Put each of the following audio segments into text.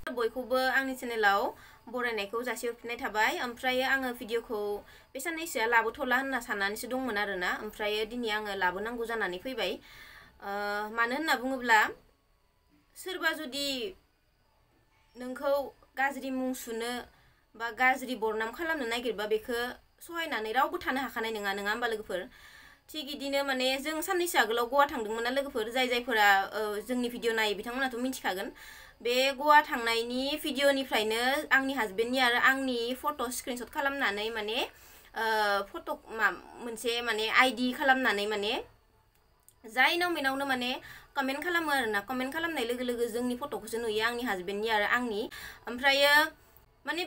बयखौबो आंनि चेनेलाव बरायनायखौ जासिहरफिननाय थाबाय। ओमफ्राय आङो भिडिअखौ बे साननैसोआ लाबोथ'ला होनना साननानैसो दंमोन आरोना, ओमफ्राय दिनै आङो लाबोनांगौ जानानै फैबाय। मानो होनना बुङोब्ला सोरबा जुदि नोंखौ गाज्रि मुं सुनो बा गाज्रि बरनाम खालामनो नागिरबा बेखौ सहायनानै रावबो थानो हाखानाय नङा होमबा लोगोफोर। थिग इदिनो माने जों साननैसो आगोलाव गवा थांदोंमोन ना लोगोफोर, जायफोरा जोंनि भिडिअ नायो बिथांमोनाथ' मिथिखागोन। बे गवा थांनायनि भिडिअनिफ्रायनो आंनि हाजबेन्डनि आरो आंनि फट' स्क्रिनशट खालामनानै माने फट' मोनसे माने आइडि खालामनानै माने जायनाव मेनावनो माने कमेन्ट खालामो आरोना। कमेन्ट खालामनाय लोगो लोगो जोंनि फट'खौसो नुयो, आंनि हाजबेन्डनि आरो आंनि। ओमफ्रायो माने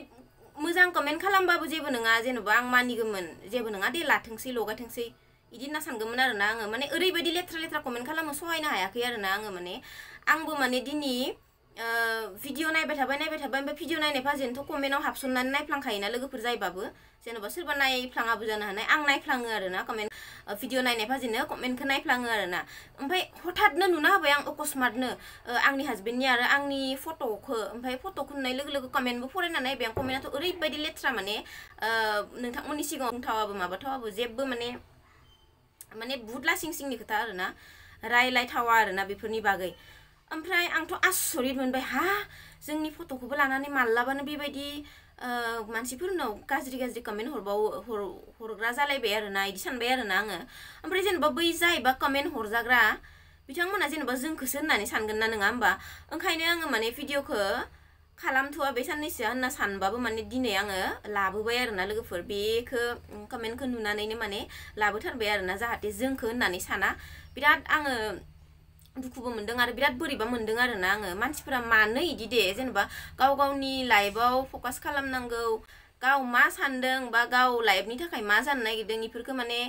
मोजां कमेन्ट खालामबाबो जेबो नङा, जेन'बा आं मानिगौमोन, जेबो नङा दे लाथोंसै लगायथोंसै इदि होनना सानगौमोन आरोना आङो। माने ओरैबायदि लेथ्रा कमेन्ट खालामो सहायनो हायाखै आरोना आङो। माने आंबो माने दिनै भिडिअ नायबाय थाबाय ओमफ्राय भिडिअ नायनाय फाजेनथ' कमेन्टआव हाबसननानै नायफ्लांखायोना लोगोफोर जायबाबो, जेन'बा सोरबा नायफ्लाङाबो जानो हानाय, आं नायफ्लाङो आरोना कमेन्ट भिडिअ नायनाय फाजेनो कमेन्टखौ नायफ्लाङो आरोना। ओमफ्राय हठाथनो नुना होबाय आं अकस्मातनो आंनि हाजबेन्डनि आरो आंनि फट'खौ, ओमफ्राय फट'खौ नुनाय लोगो लोगो कमेन्टबो फरायना नायबाय आं। कमेन्टआथ' ओरैबायदि लेथ्रा माने नोंथांमोननि सिगाङाव बुंथावाबो माबाथावाबो जेबो माने बुहुत लासिं सिंनि खोथा आरोना, रायलायथावा आरोना बेफोरनि बागै। ओमफ्राय आंथ' आसरित मोनबाय, हा जोंनि फट'खौबो लानानै मालाबानो बेबायदि मानसिफोरनाव गाज्रि कमेन्ट हरग्रा जालायबाय आरोना, इदि सानबाय आरोना आङो। ओमफ्राय जेनेबा बै जायबा कमेन्ट हरजाग्रा बिथांमोना जेनेबा जोंखौसो होननानै सानगोन ना नङा होमबा। ओंखायनो आङो माने भिडिअखौ खालामथ'वा बे साननैसोआ होनना सानबाबो माने दिनै आङो लाबोबाय आरोना लोगोफोर। बेखौ कमेन्टखौ नुनानैनो माने लाबोथारबाय आरोना, जाहाथे जोंखौ होननानै साना। बिराद आङो दुखुबो मोनदों आरो बिराद बोरैबा मोनदों आरोना आङो। मानसिफोरा मानो इदि दे, जेनेबा गावनि लाइफआव फकास खालामनांगौ, गाव मा सानदों बा गाव लाइफनि थाखाय मा जानो नागिरदों बेफोरखौ माने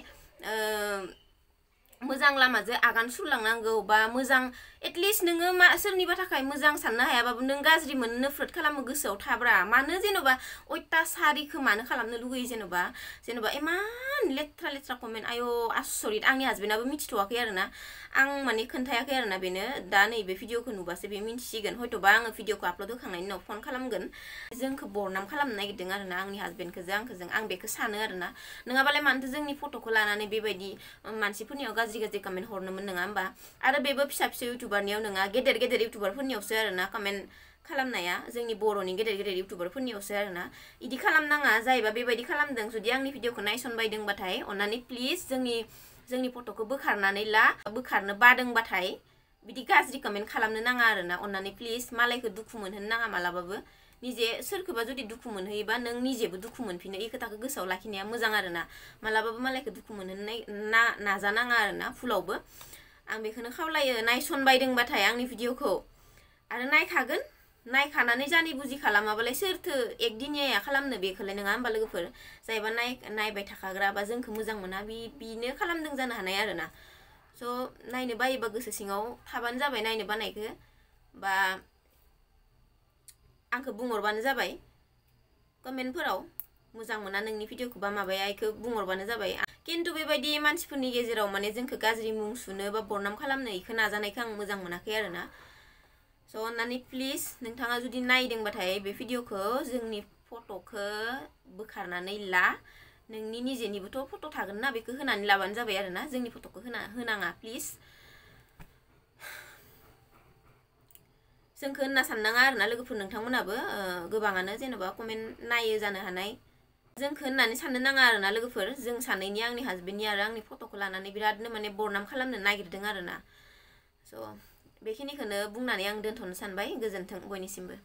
मोजां लामाजों आगान सुरलांनांगौ, बा मोजां एटलिस्ट नोङो सोरनिबा थाखाय मोजां साननो हायाबाबो नों गाज्रि मोननो नफरत खालामो गोसोआव थाब्रा मानो, जेन'बा अयथासारिखौ मानो खालामनो लुगैयो, जेन'बा इमान लेथ्रा कमेन्ट। आयो आसरित, आंनि हाजबेन्डआबो मिथिथ'वाखै आरोना, आं माने खोन्थायाखै आरोना बेनो। दा नैबे भिडिअखौ नुबासो बे मिन्थिसिगोन, हयथ'बा आङो भिडिअखौ आपल'ड होखांनायनि उनाव फन खालामगोन। जोंखौ बरनाम खालामनो नागिरदों आरोना आंनि हाजबेन्डखौजों आं बेखौ सानो आरोना। नङाबालाय मानोथो जोंनि फट'खौ लानानै बेबायदि मानसिफोरनियाव गाज्रि कमेन्ट हरनोमोन, नङा होमबा। आरो बेबो फिसा इउटुबारनियाव नङा, गेदेर इउटुबारफोरनियावसो आरोना कमेन्ट खालामनाया, जोंनि बर'नि गेदेर इउटुबारफोरनियावसो आरोना। इदि खालामनाङा, जायबा बेबायदि खालामदों, जुदि आंनि भिडिअखौ नायसनबायदोंबाथाय अननानै प्लिज जोंनि फट'खौ बोखारनानै ला, बोखारनो बादोंबाथाय बिदि गाज्रि कमेन्ट खालामनो नाङा आरोना, अननानै प्लिज। मालायखौ दुखु मोनहोनो नाङा मालाबाबो। निजे सोरखौबा जुदि दुखु मोनहोयोबा नों निजेबो दुखु मोनफिनो, ई खोथाखौ गोसोआव लाखिनाया मोजां आरोना। मालाबाबो मालायखौ दुखु मोनहोनो नाजानाङा आरोना भुलावबो। आं बेखौनो खावलायो, नायसनबायदोंबाथाय आंनि भिडिअखौ आरो नायखागोन, नायखानानै जानि बुजि खालामाबालाय सोरथो एकदिनिया खालामनो बेखौलाय, नङा होमबा लोगोफोर। जायबा नायबाय थाखाग्रा बा जोंखौ मोजां मोना बिनो खालामदों जानो हानाय आरोना। स' नायनो बायोबा गोसो सिङाव थाबानो जाबाय, नायनो बानायखो बा आंखौ बुंहरबानो जाबाय कमेन्टफोराव, मोजां मोना नोंनि भिडिअखौ बा माबाया इखौ बुंहरबानो जाबाय। खिन्थु बेबायदि मानसिफोरनि गेजेराव माने जोंखौ गाज्रि मुं सुनो बा बरनाम खालामनो इखौ नाजानायखौ आं मोजां मोनाखै आरोना। स' अननानै प्लिज नोंथाङा जुदि नायदोंबाथाय बे भिडिअखौ जोंनि फट'खौ बोखारनानै ला, नोंनि निजेनिबोथ' फट' थागोन ना, बेखौ होनानै लाबानो जाबाय आरोना, जोंनि फट'खौ होनाङा प्लिज। जोंखौ होनना साननाङा आरोना लोगोफोर, नोंथांमोनाबो गोबाङानो जेन'बा कमेन्ट नायो जानो हानाय, जोंखौ होननानै साननो नाङा आरोना लोगोफोर। जों सानैनि, आंनि हाजबेन्डनि आरो आंनि फट'खौ लानानै बिरादनो माने बरनाम खालामनो नागिरदों आरोना। स' बेखिनिखौनो बुंनानै आं दोनथ'नो सानबाय। गोजोन्थों बयनिसिमबो।